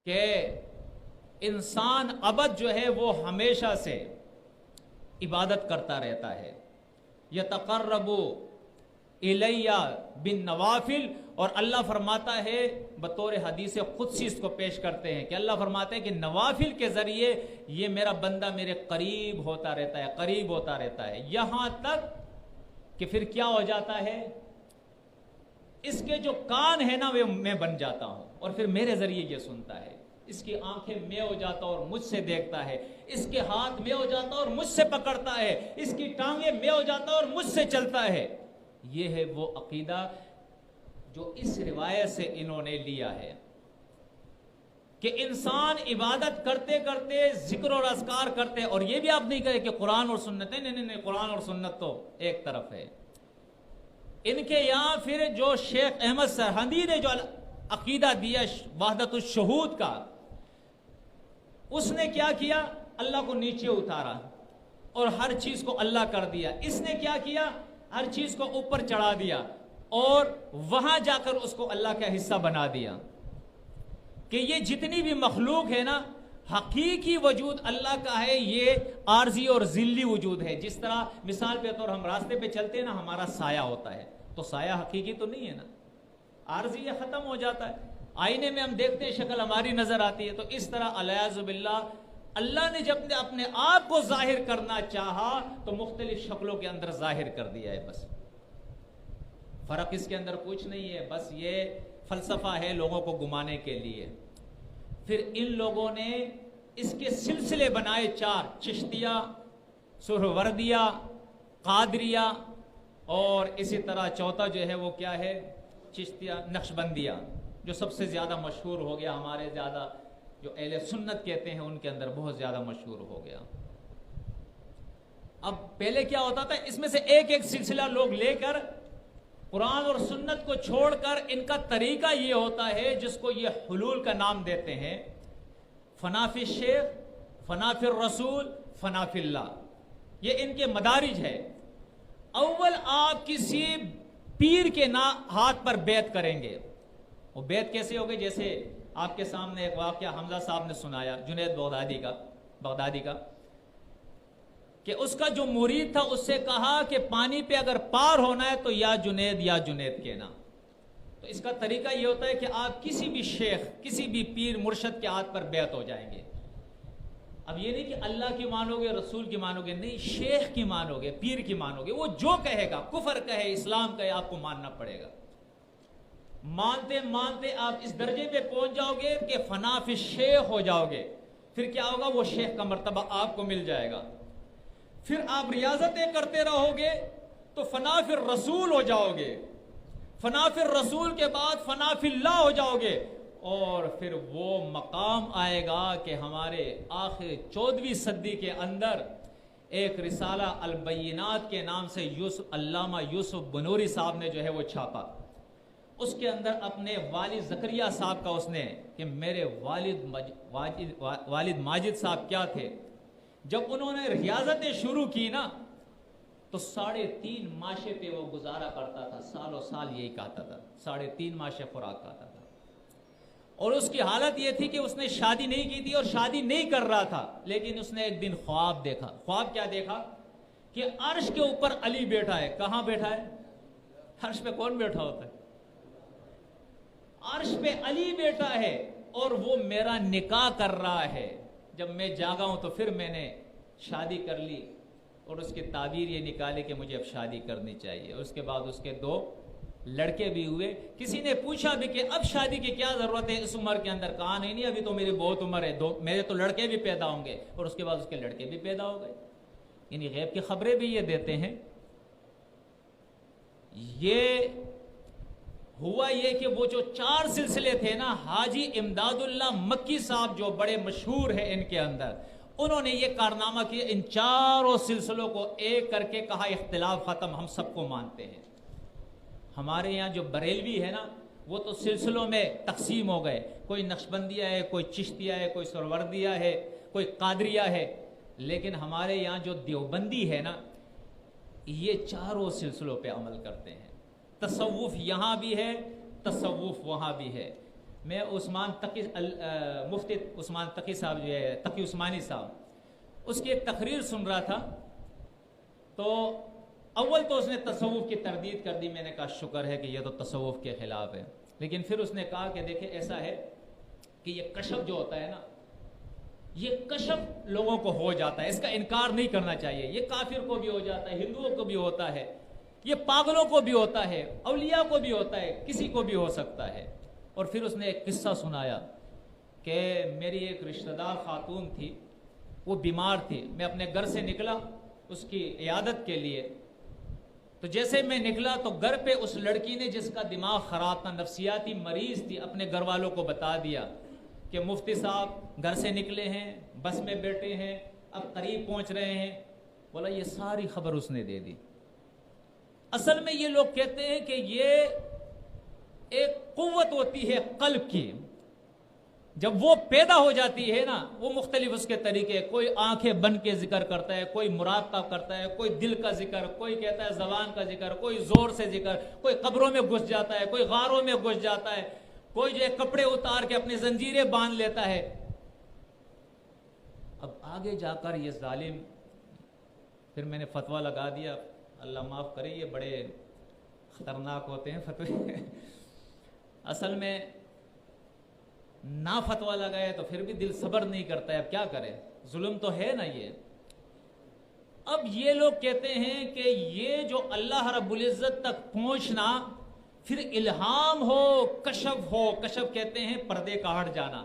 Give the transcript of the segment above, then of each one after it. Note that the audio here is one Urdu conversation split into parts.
کہ انسان ابد جو ہے وہ ہمیشہ سے عبادت کرتا رہتا ہے، یتقرب الیہ بالنوافل، اور اللہ فرماتا ہے بطور حدیث قدسی اس کو پیش کرتے ہیں کہ اللہ فرماتے ہیں کہ نوافل کے ذریعے یہ میرا بندہ میرے قریب ہوتا رہتا ہے، قریب ہوتا رہتا ہے، یہاں تک کہ پھر کیا ہو جاتا ہے، اس کے جو کان ہے نا وہ میں بن جاتا ہوں اور پھر میرے ذریعے یہ سنتا ہے، اس کی آنکھیں میں ہو جاتا اور مجھ سے دیکھتا ہے، اس کے ہاتھ میں ہو جاتا اور مجھ سے پکڑتا ہے، اس کی ٹانگیں میں ہو جاتا اور مجھ سے چلتا ہے۔ یہ ہے وہ عقیدہ جو اس روایت سے انہوں نے لیا ہے کہ انسان عبادت کرتے کرتے ذکر اور اذکار کرتے، اور یہ بھی آپ نہیں کہے کہ قرآن اور سنت ہے، نہیں، قرآن اور سنت تو ایک طرف ہے۔ ان کے یہاں پھر جو شیخ احمد سرہندی نے جو عقیدہ دیا وحدت الشہود کا، اس نے کیا کیا، اللہ کو نیچے اتارا اور ہر چیز کو اللہ کر دیا۔ اس نے کیا کیا، ہر چیز کو اوپر چڑھا دیا اور وہاں جا کر اس کو اللہ کا حصہ بنا دیا کہ یہ جتنی بھی مخلوق ہے نا، حقیقی وجود اللہ کا ہے، یہ عارضی اور ذلی وجود ہے۔ جس طرح مثال کے طور ہم راستے پہ چلتے ہیں نا، ہمارا سایہ ہوتا ہے، تو سایہ حقیقی تو نہیں ہے نا، عارضی یہ ختم ہو جاتا ہے۔ آئینے میں ہم دیکھتے ہیں شکل ہماری نظر آتی ہے، تو اس طرح الیاذ باللہ اللہ نے جب اپنے آپ کو ظاہر کرنا چاہا تو مختلف شکلوں کے اندر ظاہر کر دیا ہے، بس فرق اس کے اندر کچھ نہیں ہے، بس یہ فلسفہ ہے لوگوں کو گمانے کے لیے۔ پھر ان لوگوں نے اس کے سلسلے بنائے چار، چشتیہ، سہروردیہ، قادریہ، اور اسی طرح چوتھا جو ہے وہ کیا ہے، چشتیہ نقشبندیہ، جو سب سے زیادہ مشہور ہو گیا، ہمارے زیادہ جو اہل سنت کہتے ہیں ان کے اندر بہت زیادہ مشہور ہو گیا۔ اب پہلے کیا ہوتا تھا، اس میں سے ایک ایک سلسلہ لوگ لے کر قرآن اور سنت کو چھوڑ کر ان کا طریقہ یہ ہوتا ہے جس کو یہ حلول کا نام دیتے ہیں، فنا فی الشیخ، فنا فی الرسول، فنا فی اللہ، یہ ان کے مدارج ہے۔ اول آپ کسی پیر کے ہاتھ پر بیعت کریں گے، وہ بیعت کیسے ہوگی، جیسے آپ کے سامنے ایک واقعہ حمزہ صاحب نے سنایا جنید بغدادی کا کہ اس کا جو مرید تھا اس سے کہا کہ پانی پہ اگر پار ہونا ہے تو یا جنید کہنا۔ تو اس کا طریقہ یہ ہوتا ہے کہ آپ کسی بھی شیخ، کسی بھی پیر مرشد کے ہاتھ پر بیعت ہو جائیں گے۔ اب یہ نہیں کہ اللہ کی مانو گے، رسول کی مانو گے، نہیں، شیخ کی مانو گے، پیر کی مانو گے، وہ جو کہے گا، کفر کہے، اسلام کہے، آپ کو ماننا پڑے گا۔ مانتے مانتے آپ اس درجے پہ پہنچ جاؤ گے کہ فنا فی الشیخ ہو جاؤ گے، پھر کیا ہوگا، وہ شیخ کا مرتبہ آپ کو مل جائے گا۔ پھر آپ ریاضتیں کرتے رہو گے تو فنا فی الرسول ہو جاؤ گے، فنا فی الرسول کے بعد فنا فی اللہ ہو جاؤ گے، اور پھر وہ مقام آئے گا کہ ہمارے آخر 14ویں صدی کے اندر ایک رسالہ البینات کے نام سے علامہ یوسف بنوری صاحب نے جو ہے وہ چھاپا۔ اس کے اندر اپنے والد زکریا صاحب کا اس نے کہ میرے والد ماجد صاحب کیا تھے، جب انہوں نے ریاضتیں شروع کی نا تو 3.5 ماشے پہ وہ گزارا کرتا تھا، سالوں سال یہی کہتا تھا، 3.5 ماشے خوراک کھاتا تھا، اور اس کی حالت یہ تھی کہ اس نے شادی نہیں کی تھی اور شادی نہیں کر رہا تھا، لیکن اس نے ایک دن خواب دیکھا۔ خواب کیا دیکھا کہ عرش کے اوپر علی بیٹھا ہے۔ کہاں بیٹھا ہے؟ عرش پہ کون بیٹھا ہوتا ہے؟ عرش پہ علی بیٹھا ہے اور وہ میرا نکاح کر رہا ہے۔ جب میں جاگا ہوں تو پھر میں نے شادی کر لی، اور اس کی تعبیر یہ نکالی کہ مجھے اب شادی کرنی چاہیے۔ اس کے بعد اس کے 2 لڑکے بھی ہوئے۔ کسی نے پوچھا بھی کہ اب شادی کی کیا ضرورت ہے اس عمر کے اندر؟ کہا نہیں، ابھی تو میری بہت عمر ہے، میرے تو لڑکے بھی پیدا ہوں گے، اور اس کے بعد اس کے لڑکے بھی پیدا ہو گئے۔ یعنی غیب کی خبریں بھی یہ دیتے ہیں۔ یہ ہوا یہ کہ وہ جو 4 سلسلے تھے نا، حاجی امداد اللہ مکی صاحب جو بڑے مشہور ہیں ان کے اندر، انہوں نے یہ کارنامہ کیا، ان 4 سلسلوں کو ایک کر کے کہا اختلاف ختم، ہم سب کو مانتے ہیں۔ ہمارے یہاں جو بریلوی ہے نا، وہ تو سلسلوں میں تقسیم ہو گئے، کوئی نقشبندیہ ہے، کوئی چشتیہ ہے، کوئی سہروردیہ ہے، کوئی قادریہ ہے، لیکن ہمارے یہاں جو دیوبندی ہے نا، یہ 4 سلسلوں پہ عمل کرتے ہیں۔ تصوف یہاں بھی ہے، تصوف وہاں بھی ہے۔ میں مفتی عثمان تقی صاحب جو ہے، تقی عثمانی صاحب، اس کی ایک تقریر سن رہا تھا، تو اول تو اس نے تصوف کی تردید کر دی. میں نے کہا شکر ہے کہ یہ تو تصوف کے خلاف ہے. لیکن پھر اس نے کہا کہ دیکھیں ایسا ہے کہ یہ کشف جو ہوتا ہے نا، یہ کشف لوگوں کو ہو جاتا ہے، اس کا انکار نہیں کرنا چاہیے. یہ کافر کو بھی ہو جاتا ہے، ہندوؤں کو بھی ہوتا ہے، یہ پاگلوں کو بھی ہوتا ہے، اولیاء کو بھی ہوتا ہے، کسی کو بھی ہو سکتا ہے. اور پھر اس نے ایک قصہ سنایا کہ میری ایک رشتہ دار خاتون تھی، وہ بیمار تھی. میں اپنے گھر سے نکلا اس کی عیادت کے لیے، تو جیسے میں نکلا تو گھر پہ اس لڑکی نے، جس کا دماغ خراب تھا، نفسیاتی مریض تھی، اپنے گھر والوں کو بتا دیا کہ مفتی صاحب گھر سے نکلے ہیں، بس میں بیٹھے ہیں، اب قریب پہنچ رہے ہیں. بولا یہ ساری خبر اس نے دے دی. اصل میں یہ لوگ کہتے ہیں کہ یہ ایک قوت ہوتی ہے قلب کی، جب وہ پیدا ہو جاتی ہے نا، وہ مختلف اس کے طریقے، کوئی آنکھیں بند کے ذکر کرتا ہے، کوئی مراقبہ کرتا ہے، کوئی دل کا ذکر، کوئی کہتا ہے زبان کا ذکر، کوئی زور سے ذکر، کوئی قبروں میں گھس جاتا ہے، کوئی غاروں میں گھس جاتا ہے، کوئی جو ہے کپڑے اتار کے اپنی زنجیریں باندھ لیتا ہے. اب آگے جا کر یہ ظالم، پھر میں نے فتویٰ لگا دیا، اللہ معاف کرے یہ بڑے خطرناک ہوتے ہیں فتوے. اصل میں نہ فتویٰ لگائے تو پھر بھی دل صبر نہیں کرتا ہے، اب کیا کرے، ظلم تو ہے نا یہ. اب یہ لوگ کہتے ہیں کہ یہ جو اللہ رب العزت تک پہنچنا، پھر الہام ہو، کشف ہو. کشف کہتے ہیں پردے کا ہٹ جانا.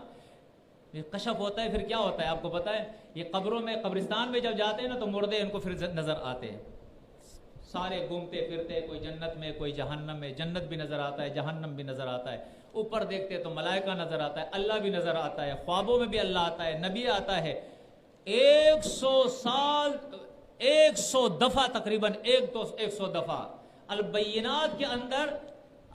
یہ کشف ہوتا ہے پھر کیا ہوتا ہے آپ کو پتا ہے؟ یہ قبروں میں، قبرستان میں جب جاتے ہیں نا تو مردے ان کو پھر نظر آتے ہیں، سارے گھومتے پھرتے، کوئی جنت میں کوئی جہنم میں. جنت بھی نظر آتا ہے، جہنم بھی نظر آتا ہے. اوپر دیکھتے تو ملائکہ نظر آتا ہے، اللہ بھی نظر آتا ہے، خوابوں میں بھی اللہ آتا ہے، نبی آتا ہے. 100 سال، 100 دفعہ تقریباً، 100 دفعہ البینات کے اندر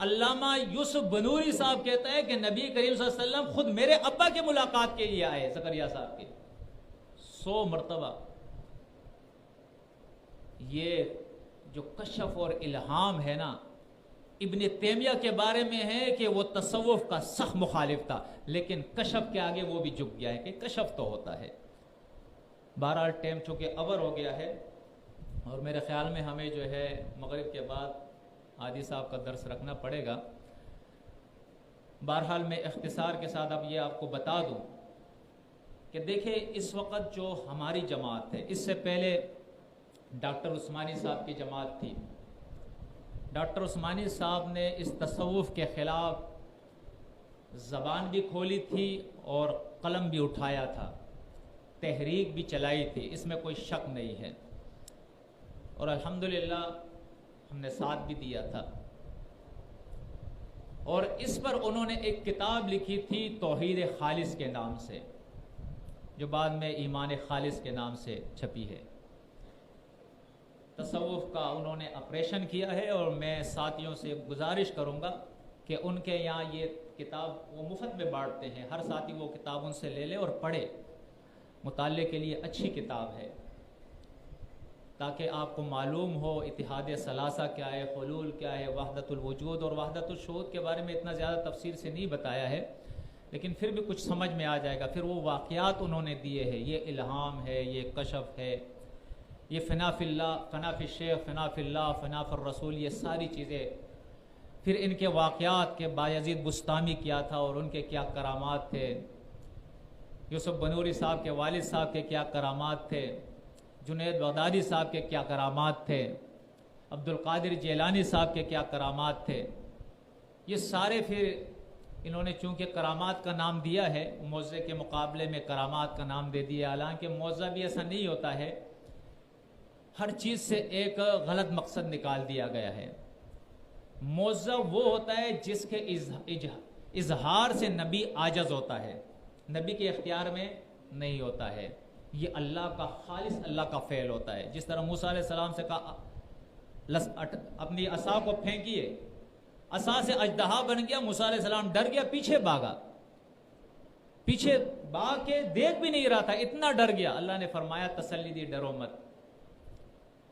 علامہ یوسف بنوری صاحب کہتا ہے کہ نبی کریم صلی اللہ علیہ وسلم خود میرے ابا کے ملاقات کے لیے آئے، زکریا صاحب کے 100 مرتبہ. یہ جو کشف اور الہام ہے نا، ابن تیمیہ کے بارے میں ہے کہ وہ تصوف کا سخت مخالف تھا، لیکن کشف کے آگے وہ بھی جھک گیا ہے کہ کشف تو ہوتا ہے. بہرحال ٹائم چونکہ اوور ہو گیا ہے، اور میرے خیال میں ہمیں جو ہے مغرب کے بعد عادی صاحب کا درس رکھنا پڑے گا. بہرحال میں اختصار کے ساتھ اب یہ آپ کو بتا دوں کہ دیکھیں اس وقت جو ہماری جماعت ہے، اس سے پہلے ڈاکٹر عثمانی صاحب کی جماعت تھی. ڈاکٹر عثمانی صاحب نے اس تصوف کے خلاف زبان بھی کھولی تھی اور قلم بھی اٹھایا تھا، تحریک بھی چلائی تھی، اس میں کوئی شک نہیں ہے. اور الحمدللہ ہم نے ساتھ بھی دیا تھا. اور اس پر انہوں نے ایک کتاب لکھی تھی توحید خالص کے نام سے، جو بعد میں ایمان خالص کے نام سے چھپی ہے. تصوف کا انہوں نے آپریشن کیا ہے، اور میں ساتھیوں سے گزارش کروں گا کہ ان کے یہاں یہ کتاب وہ مفت میں بانٹتے ہیں، ہر ساتھی وہ کتاب ان سے لے لے اور پڑھے. مطالعے کے لیے اچھی کتاب ہے، تاکہ آپ کو معلوم ہو اتحاد ثلاثہ کیا ہے، حلول کیا ہے، وحدت الوجود اور وحدت الشہود کے بارے میں اتنا زیادہ تفصیل سے نہیں بتایا ہے، لیکن پھر بھی کچھ سمجھ میں آ جائے گا. پھر وہ واقعات انہوں نے دیے ہیں، یہ الہام ہے، یہ کشف ہے، یہ فنا فی اللہ، فنا فی الشیخ، فنا فی اللہ، فنا فی الرسول، یہ ساری چیزیں. پھر ان کے واقعات کے بایزید بستامی کیا تھا اور ان کے کیا کرامات تھے، یوسف بنوری صاحب کے والد صاحب کے کیا کرامات تھے، جنید بغدادی صاحب کے کیا کرامات تھے، عبد القادر جیلانی صاحب کے کیا کرامات تھے. یہ سارے پھر انہوں نے چونکہ کرامات کا نام دیا ہے، معجزے کے مقابلے میں کرامات کا نام دے دیا. حالانکہ معجزہ بھی ایسا نہیں ہوتا ہے، ہر چیز سے ایک غلط مقصد نکال دیا گیا ہے. معجزہ وہ ہوتا ہے جس کے اظہار سے نبی عاجز ہوتا ہے، نبی کے اختیار میں نہیں ہوتا ہے. یہ اللہ کا خالص اللہ کا فعل ہوتا ہے. جس طرح موسیٰ علیہ السلام سے کہا اپنی عصا کو پھینکیے، عصا سے اژدہا بن گیا، موسیٰ علیہ السلام ڈر گیا، پیچھے بھاگا، پیچھے بھاگ کے دیکھ بھی نہیں رہا تھا، اتنا ڈر گیا. اللہ نے فرمایا تسلی دی، ڈرو مت،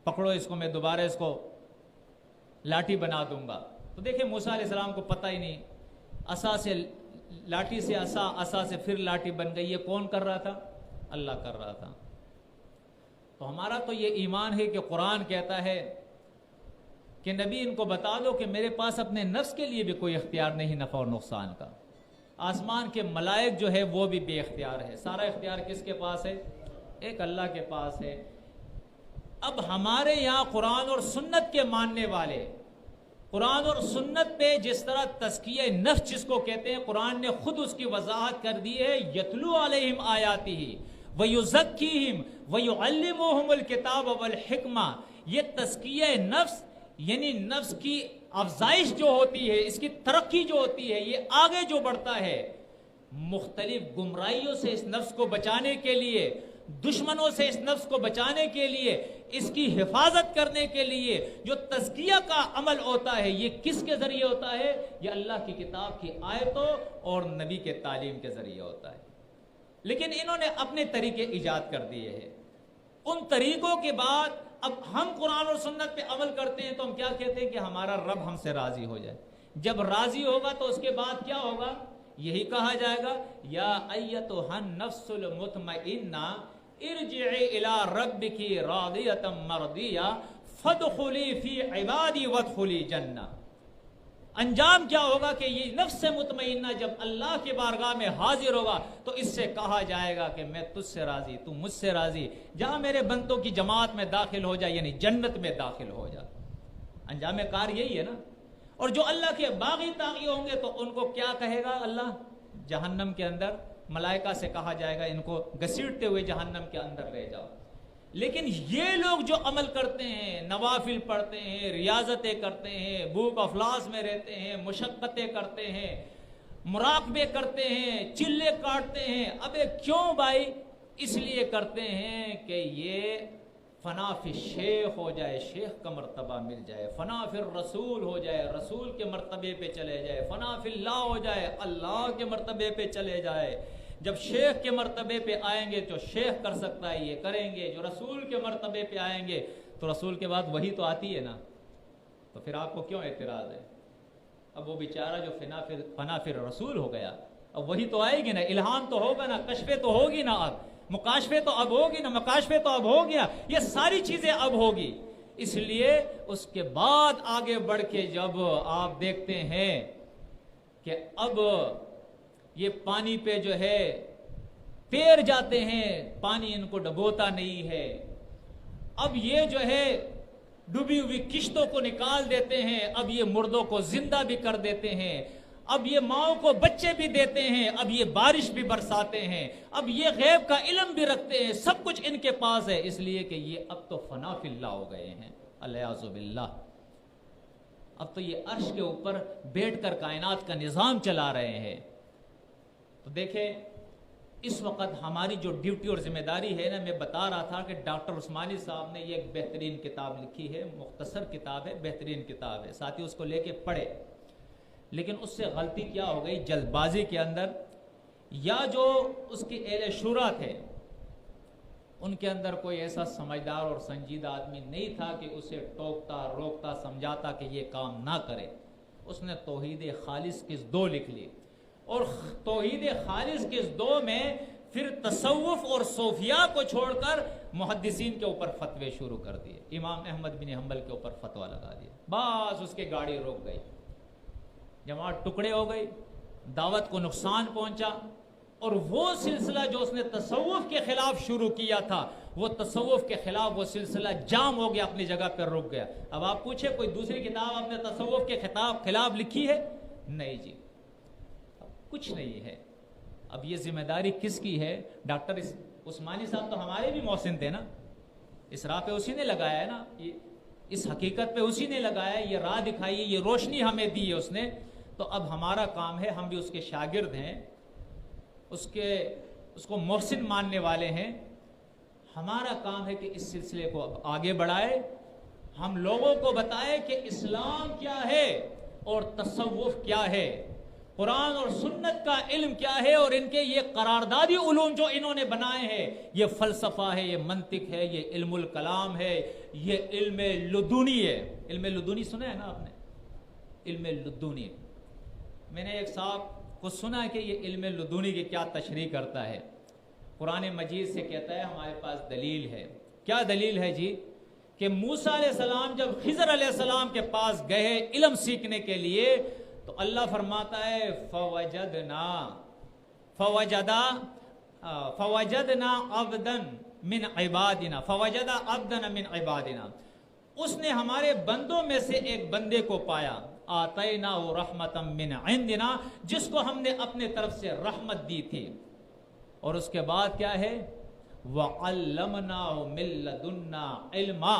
پکڑو اس کو، میں دوبارہ اس کو لاٹھی بنا دوں گا. تو دیکھیں موسیٰ علیہ السلام کو پتہ ہی نہیں، عصا سے لاٹھی سے عصا، عصا سے پھر لاٹھی بن گئی، یہ کون کر رہا تھا؟ اللہ کر رہا تھا۔ تو ہمارا تو یہ ایمان ہے کہ قرآن کہتا ہے کہ نبی ان کو بتا دو کہ میرے پاس اپنے نفس کے لیے بھی کوئی اختیار نہیں نفع اور نقصان کا۔ آسمان کے ملائک جو ہے وہ بھی بے اختیار ہے، سارا اختیار کس کے پاس ہے؟ ایک اللہ کے پاس ہے۔ اب ہمارے یہاں قرآن اور سنت کے ماننے والے، قرآن اور سنت پہ جس طرح تزکیہ نفس جس کو کہتے ہیں، قرآن نے خود اس کی وضاحت کر دی ہے، یتلو علیہم آیاتہ ویزکیہم ویعلمہم الکتاب والحکمہ۔ یہ تزکیہ نفس یعنی نفس کی افزائش جو ہوتی ہے، اس کی ترقی جو ہوتی ہے، یہ آگے جو بڑھتا ہے، مختلف گمراہیوں سے اس نفس کو بچانے کے لیے، دشمنوں سے اس نفس کو بچانے کے لیے، اس کی حفاظت کرنے کے لیے جو تزکیہ کا عمل ہوتا ہے، یہ کس کے ذریعے ہوتا ہے؟ یہ اللہ کی کتاب کی آیتوں اور نبی کے تعلیم کے ذریعے ہوتا ہے۔ لیکن انہوں نے اپنے طریقے ایجاد کر دیے ہیں۔ ان طریقوں کے بعد اب ہم قرآن اور سنت پہ عمل کرتے ہیں تو ہم کیا کہتے ہیں کہ ہمارا رب ہم سے راضی ہو جائے۔ جب راضی ہوگا تو اس کے بعد کیا ہوگا؟ یہی کہا جائے گا، یا ایتھا النفس المطمئنہ ارجعی الی ربک راضیۃ مرضیہ فادخلی فی عبادی وادخلی جنہ۔ انجام کیا ہوگا کہ یہ نفس مطمئنہ جب اللہ کی بارگاہ میں حاضر ہوگا تو اس سے کہا جائے گا کہ میں تجھ سے راضی، تو مجھ سے راضی، جہاں میرے بندوں کی جماعت میں داخل ہو جا، یعنی جنت میں داخل ہو جا۔ انجام کار یہی ہے نا۔ اور جو اللہ کے باغی تاغی ہوں گے تو ان کو کیا کہے گا اللہ؟ جہنم کے اندر ملائکہ سے کہا جائے گا ان کو گھسیٹتے ہوئے جہنم کے اندر لے جاؤ۔ لیکن یہ لوگ جو عمل کرتے ہیں، نوافل پڑھتے ہیں، ریاضتیں کرتے ہیں، بھوک افلاس میں رہتے ہیں، مشقتیں کرتے ہیں، مراقبے کرتے ہیں، چلے کاٹتے ہیں، ابے کیوں بھائی؟ اس لیے کرتے ہیں کہ یہ فنا فی شیخ ہو جائے، شیخ کا مرتبہ مل جائے، فنا فی الرسول ہو جائے، رسول کے مرتبے پہ چلے جائے، فنا فی اللہ ہو جائے، اللہ کے مرتبے پہ چلے جائے۔ جب شیخ کے مرتبے پہ آئیں گے جو شیخ کر سکتا ہے یہ کریں گے، جو رسول کے مرتبے پہ آئیں گے تو رسول کے بعد وہی تو آتی ہے نا، تو پھر آپ کو کیوں اعتراض ہے؟ اب وہ بیچارہ جو فنا فی رسول ہو گیا، اب وہی تو آئے گی نا، الہام تو ہوگا نا، کشفے تو ہوگی نا، اب مکاشفے تو اب ہوگی نا، مکاشفے تو اب ہو گیا، یہ ساری چیزیں اب ہوگی۔ اس لیے اس کے بعد آگے بڑھ کے جب آپ دیکھتے ہیں کہ اب یہ پانی پہ جو ہے تیر جاتے ہیں، پانی ان کو ڈبوتا نہیں ہے، اب یہ جو ہے ڈوبی ہوئی کشتوں کو نکال دیتے ہیں، اب یہ مردوں کو زندہ بھی کر دیتے ہیں، اب یہ ماؤں کو بچے بھی دیتے ہیں، اب یہ بارش بھی برساتے ہیں، اب یہ غیب کا علم بھی رکھتے ہیں، سب کچھ ان کے پاس ہے، اس لیے کہ یہ اب تو فنا فی اللہ ہو گئے ہیں، الیاذ باللہ۔ اب تو یہ عرش کے اوپر بیٹھ کر کائنات کا نظام چلا رہے ہیں۔ تو دیکھیں اس وقت ہماری جو ڈیوٹی اور ذمہ داری ہے نا، میں بتا رہا تھا کہ ڈاکٹر عثمانی صاحب نے یہ ایک بہترین کتاب لکھی ہے، مختصر کتاب ہے، بہترین کتاب ہے، ساتھی اس کو لے کے پڑھے۔ لیکن اس سے غلطی کیا ہو گئی جلد بازی کے اندر، یا جو اس کے اہل شورا تھے ان کے اندر کوئی ایسا سمجھدار اور سنجیدہ آدمی نہیں تھا کہ اسے ٹوکتا روکتا سمجھاتا کہ یہ کام نہ کرے۔ اس نے توحید خالص کی دو لکھ لی، اور توحید خالص کے دو میں پھر تصوف اور صوفیہ کو چھوڑ کر محدثین کے اوپر فتوے شروع کر دیے، امام احمد بن حنبل کے اوپر فتویٰ لگا دیا، بس اس کی گاڑی روک گئی، جماعت ٹکڑے ہو گئی، دعوت کو نقصان پہنچا، اور وہ سلسلہ جو اس نے تصوف کے خلاف شروع کیا تھا، وہ تصوف کے خلاف وہ سلسلہ جام ہو گیا، اپنی جگہ پر رک گیا۔ اب آپ پوچھیں کوئی دوسری کتاب آپ نے تصوف کے خلاف لکھی ہے؟ نہیں جی، کچھ نہیں ہے۔ اب یہ ذمہ داری کس کی ہے؟ ڈاکٹر عثمانی صاحب تو ہمارے بھی محسن تھے نا، اس راہ پہ اسی نے لگایا ہے نا، اس حقیقت پہ اسی نے لگایا، یہ راہ دکھائی ہے، یہ روشنی ہمیں دی ہے اس نے، تو اب ہمارا کام ہے، ہم بھی اس کے شاگرد ہیں، اس کو محسن ماننے والے ہیں، ہمارا کام ہے کہ اس سلسلے کو اب آگے بڑھائے، ہم لوگوں کو بتائے کہ اسلام کیا ہے اور تصوف کیا ہے، قرآن اور سنت کا علم کیا ہے، اور ان کے یہ قراردادی علوم جو انہوں نے بنائے ہیں، یہ فلسفہ ہے، یہ منطق ہے، یہ علم الکلام ہے، یہ علم لدنی ہے۔ علم لدنی سنا ہے نا آپ نے؟ علم لدنی، میں نے ایک صاحب کو سنا کہ یہ علم لدنی کی کیا تشریح کرتا ہے؟ قرآن مجید سے کہتا ہے ہمارے پاس دلیل ہے. کیا دلیل ہے جی؟ کہ موسیٰ علیہ السلام جب خضر علیہ السلام کے پاس گئے علم سیکھنے کے لیے تو اللہ فرماتا ہے فوجدنا عبدا من عبادنا فوجدا عبدا من عبادنا، اس نے ہمارے بندوں میں سے ایک بندے کو پایا، آتیناہ رحمتا من عندنا، جس کو ہم نے اپنے طرف سے رحمت دی تھی. اور اس کے بعد کیا ہے؟ وَعَلَّمْنَاهُ مِن لَّدُنَّا عِلْمًا.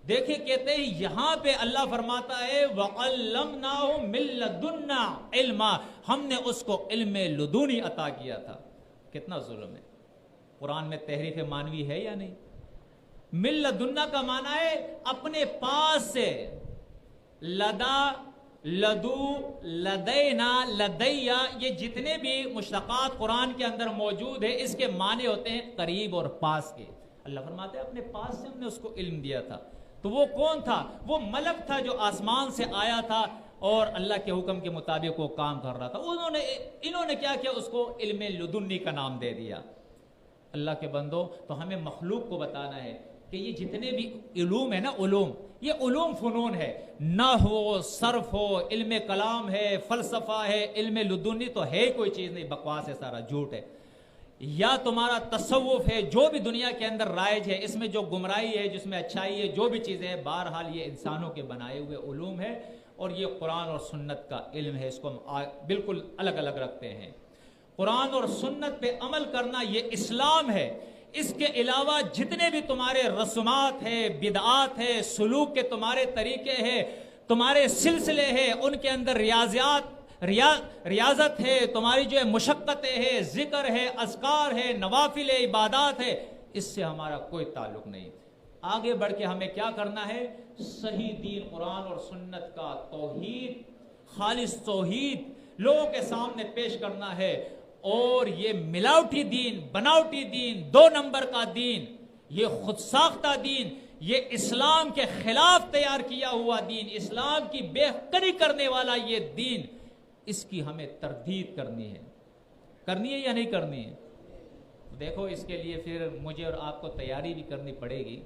دیکھیں کہتے ہیں یہاں پہ اللہ فرماتا ہے وَعَلَّمْنَاهُ مِن لَّدُنَّا عِلْمًا، ہم نے اس کو علم لدنی عطا کیا تھا. کتنا ظلم ہے. قرآن میں تحریف معنوی ہے یا نہیں؟ من لدنا کا معنی ہے اپنے پاس سے. لدا، لدو، لدینا، لدیا، یہ جتنے بھی مشتقات قرآن کے اندر موجود ہیں اس کے معنی ہوتے ہیں قریب اور پاس کے. اللہ فرماتے ہیں اپنے پاس سے ہم نے اس کو علم دیا تھا. تو وہ کون تھا؟ وہ ملک تھا جو آسمان سے آیا تھا اور اللہ کے حکم کے مطابق وہ کام کر رہا تھا. انہوں نے کیا کیا؟ اس کو علم لدنی کا نام دے دیا. اللہ کے بندو، تو ہمیں مخلوق کو بتانا ہے کہ یہ جتنے بھی علوم ہے نا، علوم، یہ علوم فنون ہے. نحو، صرف ہو، علم کلام ہے، فلسفہ ہے، علم لدنی تو ہے کوئی چیز نہیں، بکواس ہے، سارا جھوٹ ہے. یا تمہارا تصوف ہے، جو بھی دنیا کے اندر رائج ہے، اس میں جو گمراہی ہے، جس میں اچھائی ہے، جو بھی چیزیں ہیں، بہرحال یہ انسانوں کے بنائے ہوئے علوم ہے اور یہ قرآن اور سنت کا علم ہے. اس کو ہم بالکل الگ الگ رکھتے ہیں. قرآن اور سنت پہ عمل کرنا یہ اسلام ہے. اس کے علاوہ جتنے بھی تمہارے رسومات ہیں، بدعات ہیں، سلوک کے تمہارے طریقے ہیں، تمہارے سلسلے ہیں، ان کے اندر ریاضت ہے، تمہاری جو ہے مشقتیں ہے، ذکر ہے، اذکار ہے، نوافل ہے، عبادات ہے، اس سے ہمارا کوئی تعلق نہیں. آگے بڑھ کے ہمیں کیا کرنا ہے؟ صحیح دین قرآن اور سنت کا توحید، خالص توحید لوگوں کے سامنے پیش کرنا ہے. اور یہ ملاوٹی دین، بناوٹی دین، 2 نمبر کا دین، یہ خود ساختہ دین، یہ اسلام کے خلاف تیار کیا ہوا دین، اسلام کی بے حقی کرنے والا یہ دین، اس کی ہمیں تردید کرنی ہے یا نہیں کرنی ہے؟ دیکھو اس کے لیے پھر مجھے اور آپ کو تیاری بھی کرنی پڑے گی،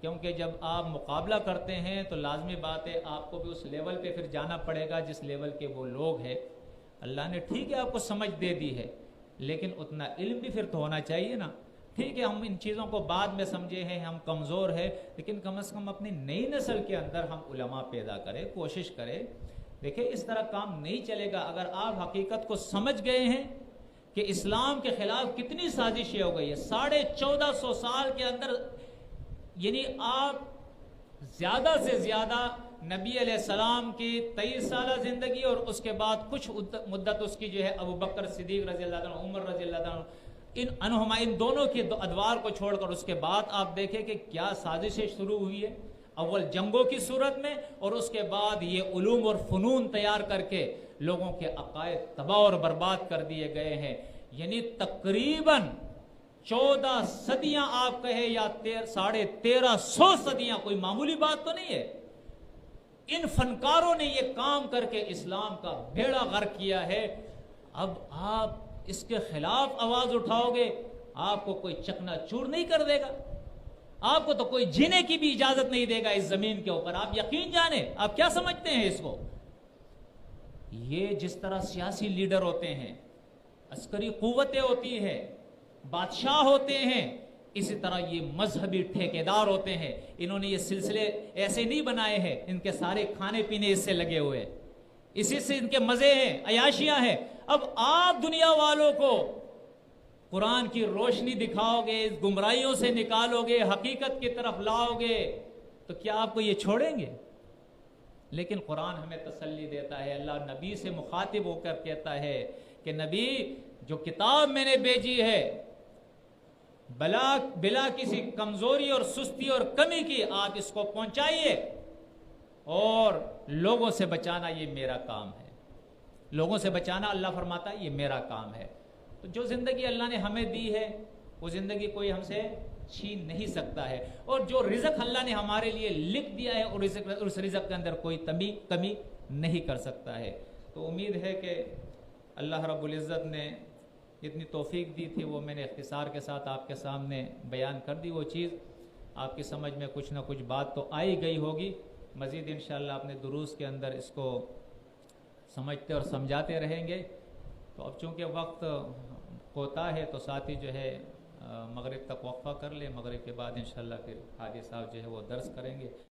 کیونکہ جب آپ مقابلہ کرتے ہیں تو لازمی بات ہے آپ کو بھی اس لیول پہ پھر جانا پڑے گا جس لیول کے وہ لوگ ہیں. اللہ نے ٹھیک ہے آپ کو سمجھ دے دی ہے، لیکن اتنا علم بھی پھر تو ہونا چاہیے نا. ٹھیک ہے ہم ان چیزوں کو بعد میں سمجھے ہیں، ہم کمزور ہیں، لیکن کم از کم اپنی نئی نسل کے اندر ہم علماء پیدا کریں، کوشش کریں. دیکھیں اس طرح کام نہیں چلے گا. اگر آپ حقیقت کو سمجھ گئے ہیں کہ اسلام کے خلاف کتنی سازشیں ہو گئی ہے 1450 سال کے اندر، یعنی آپ زیادہ سے زیادہ نبی علیہ السلام کی 23 سالہ زندگی اور اس کے بعد کچھ مدت اس کی جو ہے ابو بکر صدیق رضی اللہ عنہ، عمر رضی اللہ عنہ، ان دونوں کے ادوار کو چھوڑ کر اس کے بعد آپ دیکھیں کہ کیا سازشیں شروع ہوئی ہے. اول جنگوں کی صورت میں اور اس کے بعد یہ علوم اور فنون تیار کر کے لوگوں کے عقائد تباہ اور برباد کر دیے گئے ہیں. یعنی تقریباً 14 صدیاں آپ کہے یا 1350 صدیاں، کوئی معمولی بات تو نہیں ہے. ان فنکاروں نے یہ کام کر کے اسلام کا بیڑا غرق کیا ہے. اب آپ اس کے خلاف آواز اٹھاؤ گے، آپ کو کوئی چکنا چور نہیں کر دے گا، آپ کو تو کوئی جینے کی بھی اجازت نہیں دے گا اس زمین کے اوپر. آپ یقین جانیں، آپ کیا سمجھتے ہیں اس کو؟ یہ جس طرح سیاسی لیڈر ہوتے ہیں، عسکری قوتیں ہوتی ہیں، بادشاہ ہوتے ہیں، اسی طرح یہ مذہبی ٹھیکیدار ہوتے ہیں. انہوں نے یہ سلسلے ایسے نہیں بنائے ہیں، ان کے سارے کھانے پینے اس سے لگے ہوئے، اسی سے ان کے مزے ہیں، عیاشیاں ہیں. اب آپ دنیا والوں کو قرآن کی روشنی دکھاؤ گے، اس گمراہیوں سے نکالو گے، حقیقت کی طرف لاؤ گے، تو کیا آپ کو یہ چھوڑیں گے؟ لیکن قرآن ہمیں تسلی دیتا ہے. اللہ نبی سے مخاطب ہو کر کہتا ہے کہ نبی، جو کتاب میں نے بھیجی ہے بلا کسی کمزوری اور سستی اور کمی کی آپ اس کو پہنچائیے، اور لوگوں سے بچانا یہ میرا کام ہے. لوگوں سے بچانا اللہ فرماتا ہے یہ میرا کام ہے. تو جو زندگی اللہ نے ہمیں دی ہے وہ زندگی کوئی ہم سے چھین نہیں سکتا ہے، اور جو رزق اللہ نے ہمارے لیے لکھ دیا ہے اور اس رزق کے اندر کوئی کمی نہیں کر سکتا ہے. تو امید ہے کہ اللہ رب العزت نے جتنی توفیق دی تھی وہ میں نے اختصار کے ساتھ آپ کے سامنے بیان کر دی. وہ چیز آپ کی سمجھ میں کچھ نہ کچھ بات تو آئی گئی ہوگی. مزید انشاءاللہ اپنے دروس کے اندر اس کو سمجھتے اور سمجھاتے رہیں گے. تو اب چونکہ وقت کوتا ہے تو ساتھ ہی جو ہے مغرب تک وقفہ کر لیں. مغرب کے بعد انشاءاللہ پھر حاجی صاحب جو ہے وہ درس کریں گے.